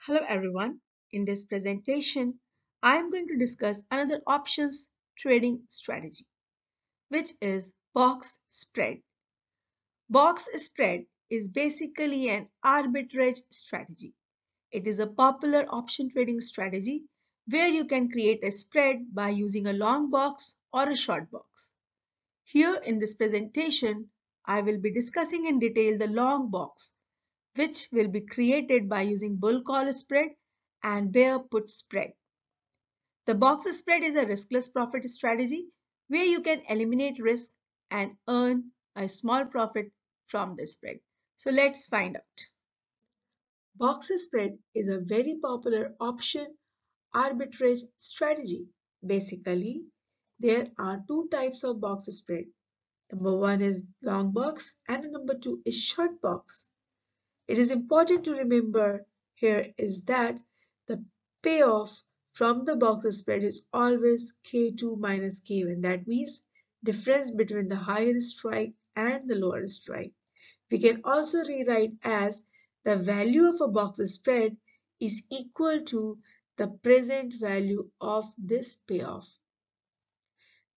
Hello everyone. In this presentation, I am going to discuss another options trading strategy, which is box spread. Box spread is basically an arbitrage strategy. It is a popular option trading strategy where you can create a spread by using a long box or a short box. Here in this presentation, I will be discussing in detail the long box, which will be created by using bull call spread and bear put spread. The box spread is a riskless profit strategy where you can eliminate risk and earn a small profit from the spread. So let's find out. Box spread is a very popular option arbitrage strategy. Basically, there are two types of box spread. Number one is long box and number two is short box. It is important to remember here is that the payoff from the box spread is always K2 minus K1. That means difference between the higher strike and the lower strike. We can also rewrite as the value of a box spread is equal to the present value of this payoff.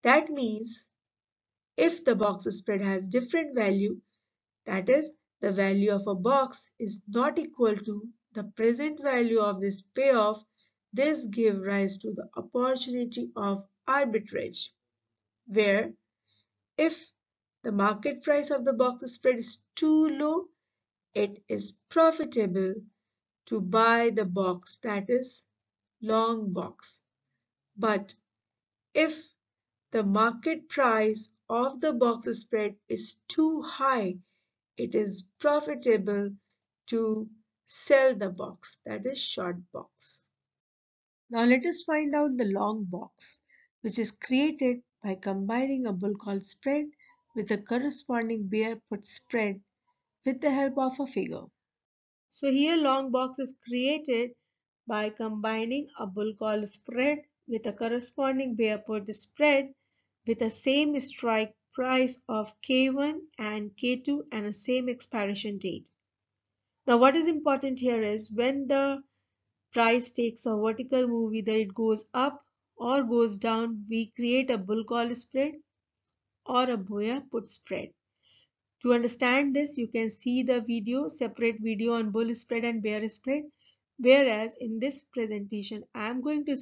That means if the box spread has different value, that is, the value of a box is not equal to the present value of this payoff, this gives rise to the opportunity of arbitrage, where if the market price of the box spread is too low, it is profitable to buy the box, that is long box. But if the market price of the box spread is too high, it is profitable to sell the box, that is short box. Now let us find out the long box, which is created by combining a bull call spread with a corresponding bear put spread with the help of a figure. So here long box is created by combining a bull call spread with a corresponding bear put spread with the same strike price of K1 and K2 and a same expiration date. Now what is important here is when the price takes a vertical move, either it goes up or goes down, we create a bull call spread or a bear put spread. To understand this, you can see the separate video on bull spread and bear spread. Whereas in this presentation, I am going to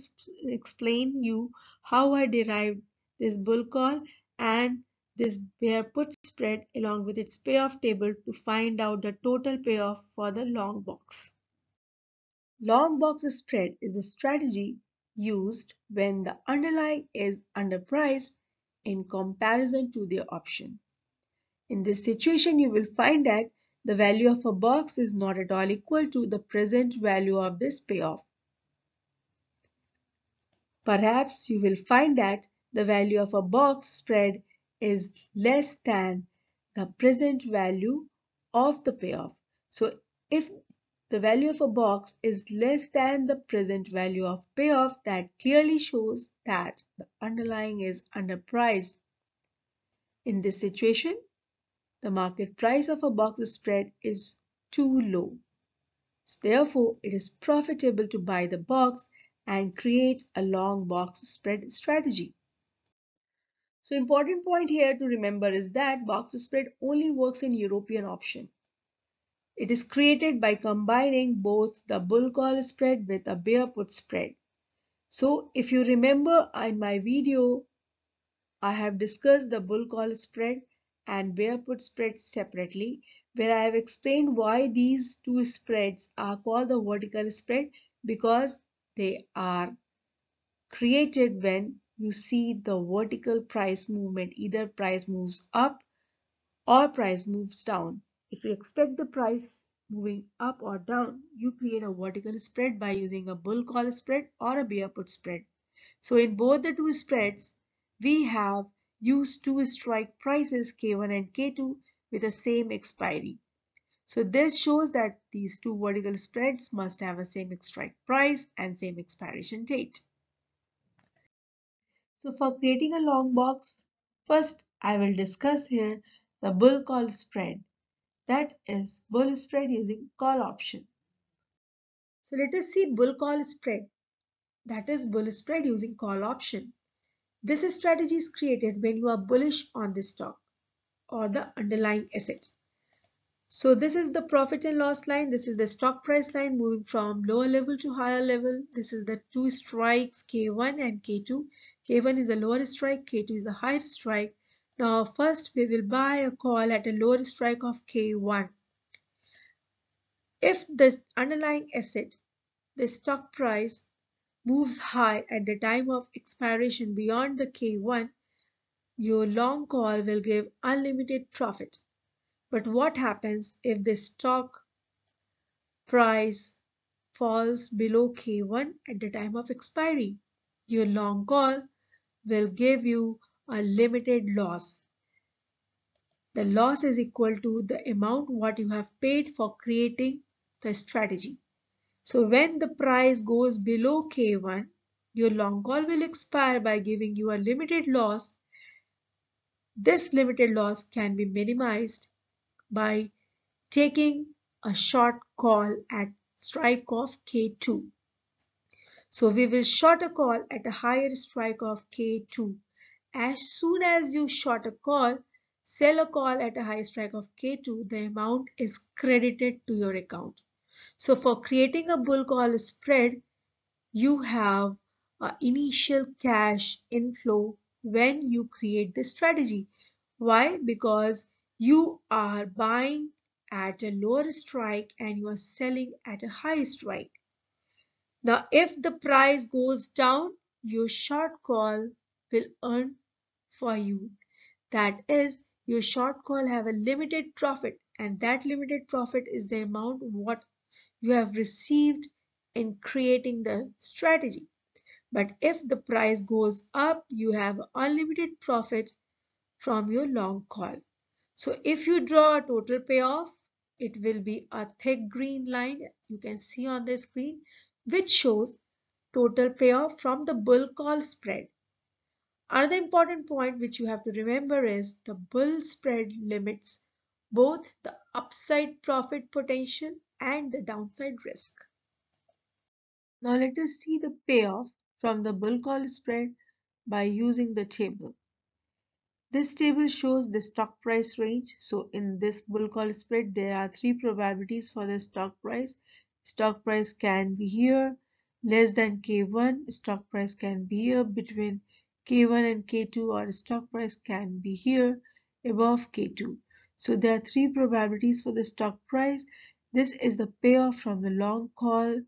explain you how I derived this bull call and this bear put spread along with its payoff table to find out the total payoff for the long box. Long box spread is a strategy used when the underlying is underpriced in comparison to the option. In this situation, you will find that the value of a box is not at all equal to the present value of this payoff. Perhaps you will find that the value of a box spread is less than the present value of the payoff. So if the value of a box is less than the present value of payoff, that clearly shows that the underlying is underpriced. In this situation, the market price of a box spread is too low. Therefore, it is profitable to buy the box and create a long box spread strategy. So important point here to remember is that box spread only works in European option. It is created by combining both the bull call spread with a bear put spread. So if you remember in my video, I have discussed the bull call spread and bear put spread separately, where I have explained why these two spreads are called the vertical spread, because they are created when you see the vertical price movement, either price moves up or price moves down. If you expect the price moving up or down, you create a vertical spread by using a bull call spread or a bear put spread. So in both the two spreads, we have used two strike prices K1 and K2 with the same expiry. So this shows that these two vertical spreads must have a same strike price and same expiration date. So for creating a long box, first I will discuss here the bull call spread. That is bull spread using call option. So let us see bull call spread. That is bull spread using call option. This strategy is created when you are bullish on the stock or the underlying asset. So this is the profit and loss line. This is the stock price line moving from lower level to higher level. This is the two strikes K1 and K2. K1 is the lower strike, K2 is the higher strike. Now first we will buy a call at a lower strike of K1. If the underlying asset, the stock price, moves high at the time of expiration beyond the K1, your long call will give unlimited profit. But what happens if the stock price falls below K1 at the time of expiry? Your long call will give you a limited loss. The loss is equal to the amount what you have paid for creating the strategy. So when the price goes below K1, your long call will expire by giving you a limited loss. This limited loss can be minimized by taking a short call at strike of K2. So we will short a call at a higher strike of K2. As soon as you short a call, sell a call at a high strike of K2, the amount is credited to your account. So for creating a bull call spread, you have an initial cash inflow when you create this strategy. Why? Because you are buying at a lower strike and you are selling at a high strike. Now, if the price goes down, your short call will earn for you. That is, your short call have a limited profit, and that limited profit is the amount what you have received in creating the strategy. But if the price goes up, you have unlimited profit from your long call. So if you draw a total payoff, it will be a thick green line you can see on the screen, which shows total payoff from the bull call spread. Another important point which you have to remember is the bull spread limits both the upside profit potential and the downside risk. Now let us see the payoff from the bull call spread by using the table. This table shows the stock price range. So in this bull call spread, there are three probabilities for the stock price. Stock price can be here less than K1, stock price can be here between K1 and K2, or stock price can be here above K2. So there are three probabilities for the stock price. This is the payoff from the long call.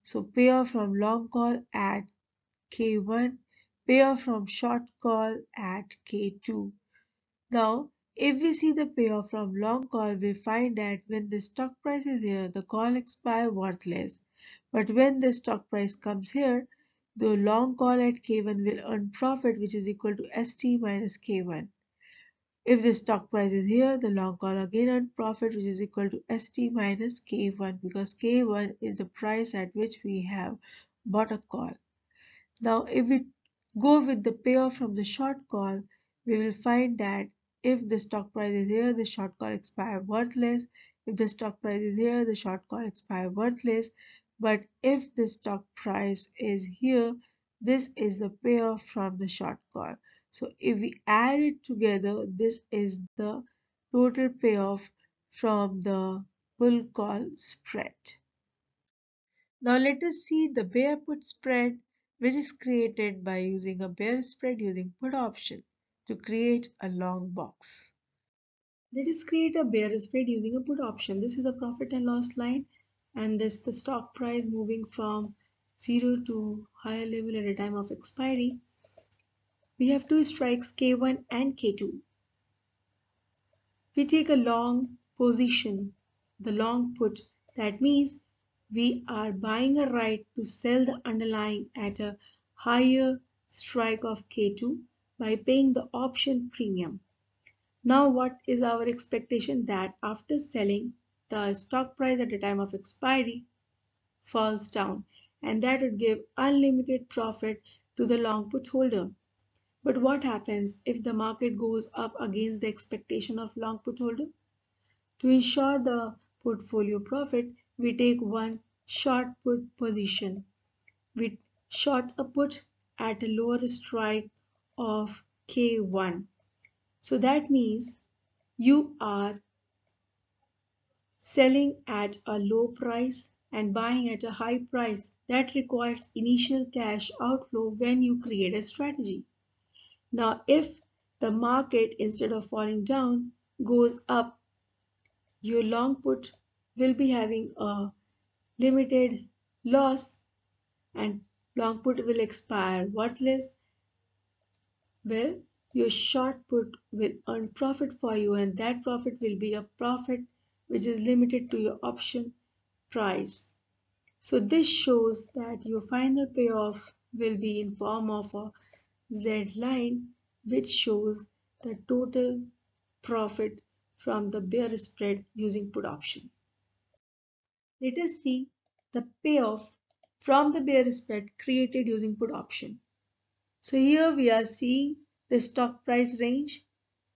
So payoff from long call at K1, payoff from short call at K2. Now, if we see the payoff from long call, we find that when the stock price is here, the call expires worthless. But when the stock price comes here, the long call at K1 will earn profit, which is equal to ST minus K1. If the stock price is here, the long call again earn profit, which is equal to ST minus K1, because K1 is the price at which we have bought a call. Now, if we go with the payoff from the short call, we will find that if the stock price is here, the short call expire worthless. If the stock price is here, the short call expire worthless. But if the stock price is here, this is the payoff from the short call. So if we add it together, this is the total payoff from the bull call spread. Now let us see the bear put spread, which is created by using a bear spread using put option to create a long box. Let us create a bear spread using a put option. This is the profit and loss line, and this the stock price moving from 0 to higher level at a time of expiry. We have two strikes K1 and K2. We take a long position, the long put. That means we are buying a right to sell the underlying at a higher strike of K2 by paying the option premium. Now what is our expectation? That after selling, the stock price at the time of expiry falls down, and that would give unlimited profit to the long put holder. But what happens if the market goes up against the expectation of long put holder? To ensure the portfolio profit, we take one short put position. We short a put at a lower strike of K1. So that means you are selling at a low price and buying at a high price. That requires initial cash outflow when you create a strategy. Now, if the market, instead of falling down, goes up, your long put will be having a limited loss and long put will expire worthless. Well, your short put will earn profit for you, and that profit will be a profit which is limited to your option price. So this shows that your final payoff will be in form of a Z line, which shows the total profit from the bear spread using put option. Let us see the payoff from the bear spread created using put option. So here we are seeing the stock price range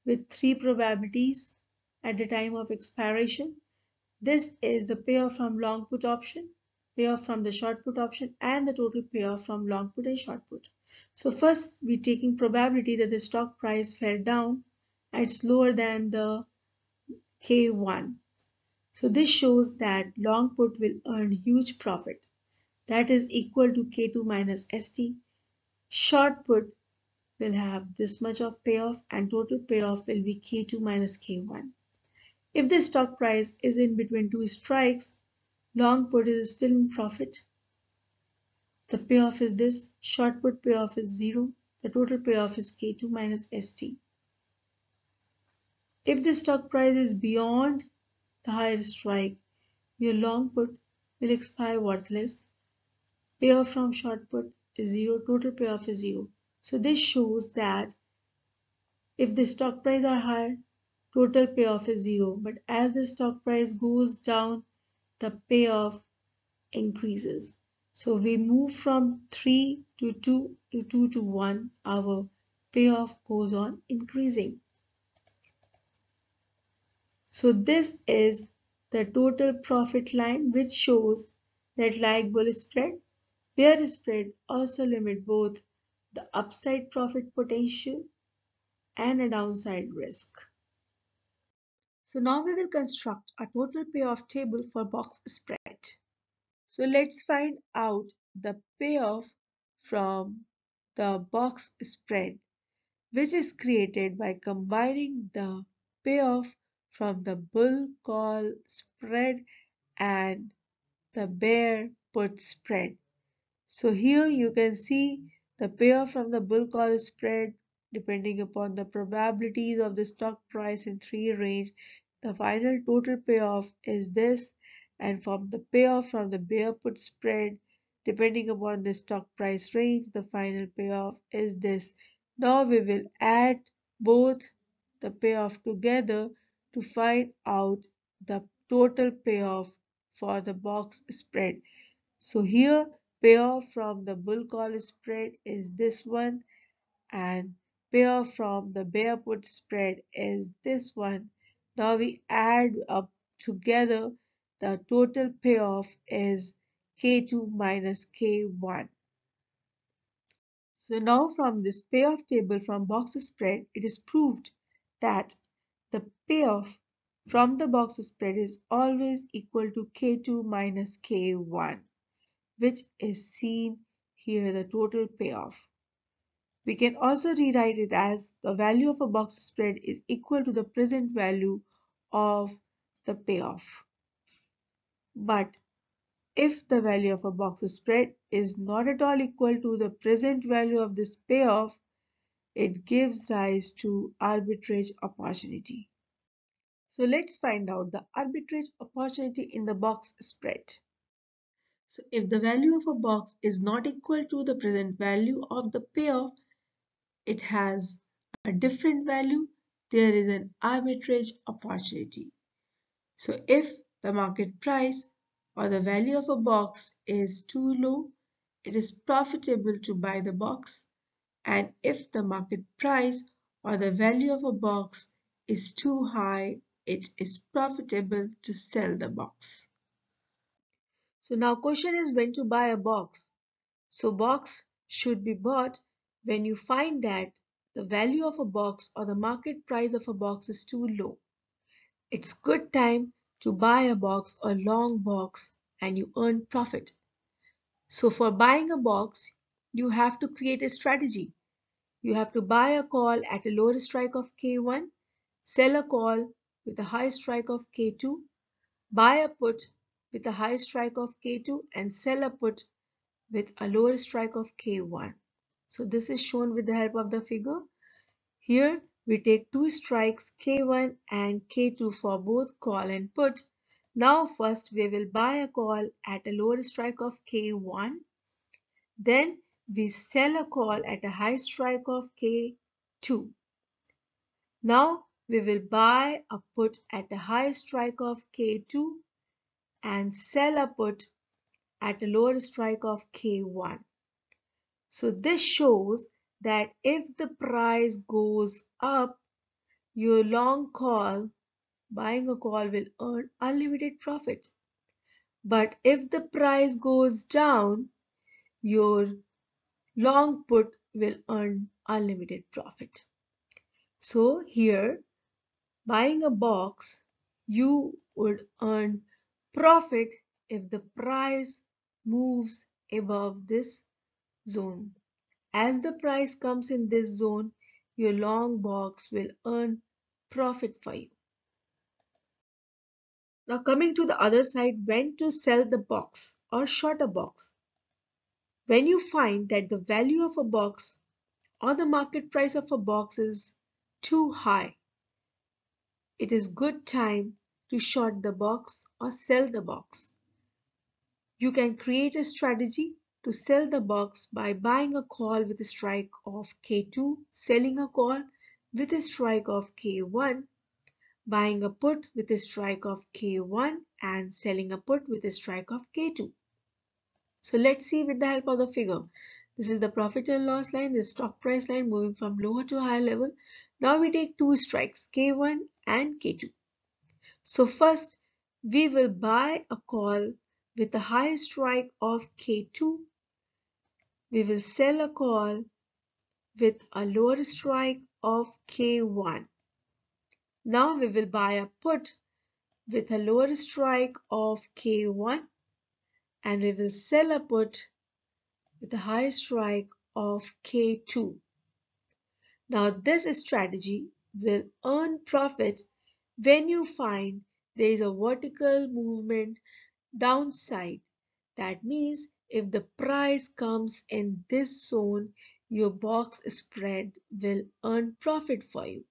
with three probabilities at the time of expiration. This is the payoff from long put option, payoff from the short put option, and the total payoff from long put and short put. So first we're taking probability that the stock price fell down and it's lower than the K1. So this shows that long put will earn huge profit, that is equal to K2 minus ST. Short put will have this much of payoff and total payoff will be K2 minus K1. If the stock price is in between two strikes, long put is still in profit. The payoff is this, short put payoff is 0, the total payoff is K2 minus ST. If the stock price is beyond the higher strike, your long put will expire worthless. Payoff from short put is 0, total payoff is 0. So this shows that if the stock price are higher, total payoff is 0. But as the stock price goes down, the payoff increases. So we move from 3 to 2 to 2 to 1. Our payoff goes on increasing. So this is the total profit line, which shows that like bull spread, bear spread also limit both the upside profit potential and a downside risk. So now we will construct a total payoff table for box spread. So let's find out the payoff from the box spread, which is created by combining the payoff from the bull call spread and the bear put spread. So here you can see the payoff from the bull call spread depending upon the probabilities of the stock price in three range. The final total payoff is this, and from the payoff from the bear put spread depending upon the stock price range, the final payoff is this. Now we will add both the payoff together to find out the total payoff for the box spread. So here payoff from the bull call spread is this one and payoff from the bear put spread is this one. Now we add up together, the total payoff is K2 minus K1. So now from this payoff table from box spread, it is proved that the payoff from the box spread is always equal to K2 minus K1, which is seen here, the total payoff. We can also rewrite it as the value of a box spread is equal to the present value of the payoff. But if the value of a box spread is not at all equal to the present value of this payoff, it gives rise to arbitrage opportunity. So let's find out the arbitrage opportunity in the box spread. So if the value of a box is not equal to the present value of the payoff, it has a different value, there is an arbitrage opportunity. So if the market price or the value of a box is too low, it is profitable to buy the box. And if the market price or the value of a box is too high, it is profitable to sell the box. So now question is when to buy a box. So box should be bought when you find that the value of a box or the market price of a box is too low. It's good time to buy a box or long box and you earn profit. So for buying a box, you have to create a strategy. You have to buy a call at a lower strike of K1, sell a call with a high strike of K2, buy a put with a high strike of K2 and sell a put with a lower strike of K1. So this is shown with the help of the figure. Here we take two strikes K1 and K2 for both call and put. Now first we will buy a call at a lower strike of K1. Then we sell a call at a high strike of K2. Now we will buy a put at a high strike of K2 and sell a put at a lower strike of K1. So this shows that if the price goes up, your long call, buying a call will earn unlimited profit. But if the price goes down, your long put will earn unlimited profit. So here, buying a box, you would earn profit if the price moves above this zone. As the price comes in this zone, your long box will earn profit for you. Now coming to the other side, when to sell the box or short a box. When you find that the value of a box or the market price of a box is too high, it is good time to short the box or sell the box. You can create a strategy to sell the box by buying a call with a strike of K2, selling a call with a strike of K1, buying a put with a strike of K1 and selling a put with a strike of K2. So let's see with the help of the figure. This is the profit and loss line, the stock price line moving from lower to higher level. Now we take two strikes, K1 and K2. So first we will buy a call with a high strike of K2. We will sell a call with a lower strike of K1. Now we will buy a put with a lower strike of K1 and we will sell a put with a high strike of K2. Now this strategy will earn profit when you find there is a vertical movement downside. That means if the price comes in this zone, your box spread will earn profit for you.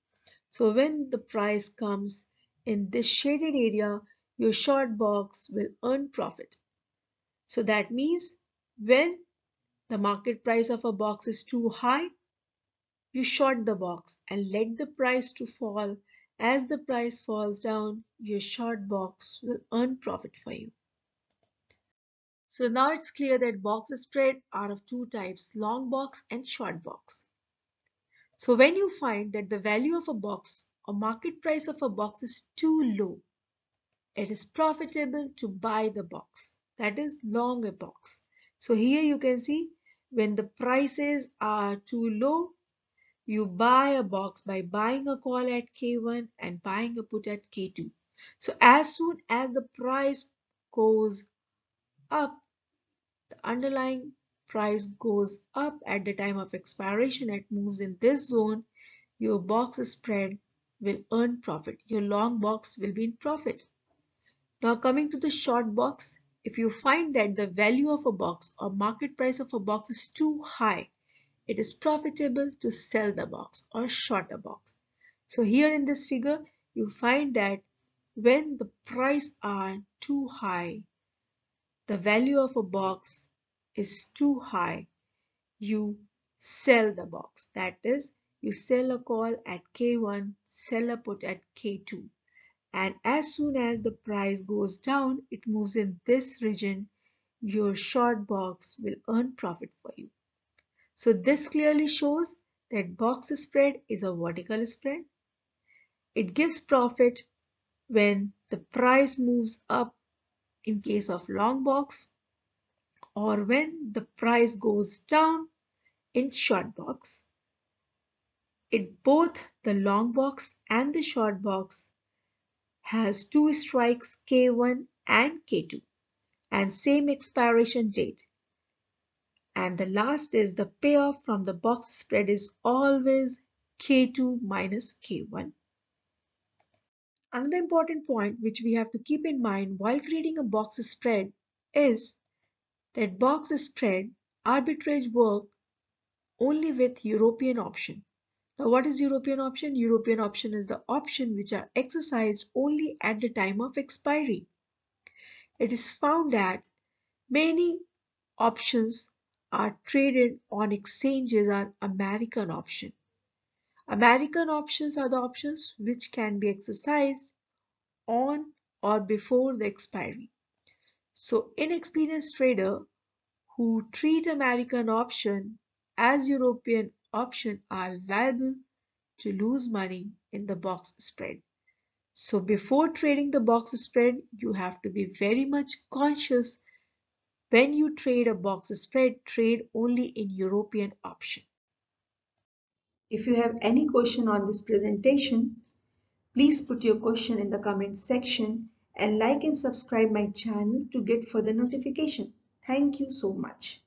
So when the price comes in this shaded area, your short box will earn profit. So that means when the market price of a box is too high, you short the box and let the price to fall. As the price falls down, your short box will earn profit for you. So now it's clear that box spread are of two types, long box and short box. So when you find that the value of a box or market price of a box is too low, it is profitable to buy the box, that is long a box. So here you can see when the prices are too low, you buy a box by buying a call at K1 and buying a put at K2. So as soon as the price goes up, the underlying price goes up at the time of expiration, it moves in this zone, your box spread will earn profit. Your long box will be in profit. Now coming to the short box, if you find that the value of a box or market price of a box is too high, it is profitable to sell the box or short a box. So here in this figure, you find that when the price are too high, the value of a box is too high, you sell the box. That is, you sell a call at K1, sell a put at K2. And as soon as the price goes down, it moves in this region, your short box will earn profit for you. So this clearly shows that box spread is a vertical spread. It gives profit when the price moves up in case of long box, or when the price goes down in short box. It both the long box and the short box has two strikes K1 and K2 and same expiration date. And the last is the payoff from the box spread is always K2 minus K1. Another important point which we have to keep in mind while creating a box spread is that box spread arbitrage work only with European option. Now what is European option? European option is the option which are exercised only at the time of expiry. It is found that many options are traded on exchanges are American option. American options are the options which can be exercised on or before the expiry. So inexperienced trader who treat American option as European option are liable to lose money in the box spread. So before trading the box spread, you have to be very much conscious. When you trade a box spread, trade only in European option. If you have any question on this presentation, please put your question in the comment section and like and subscribe my channel to get further notification. Thank you so much.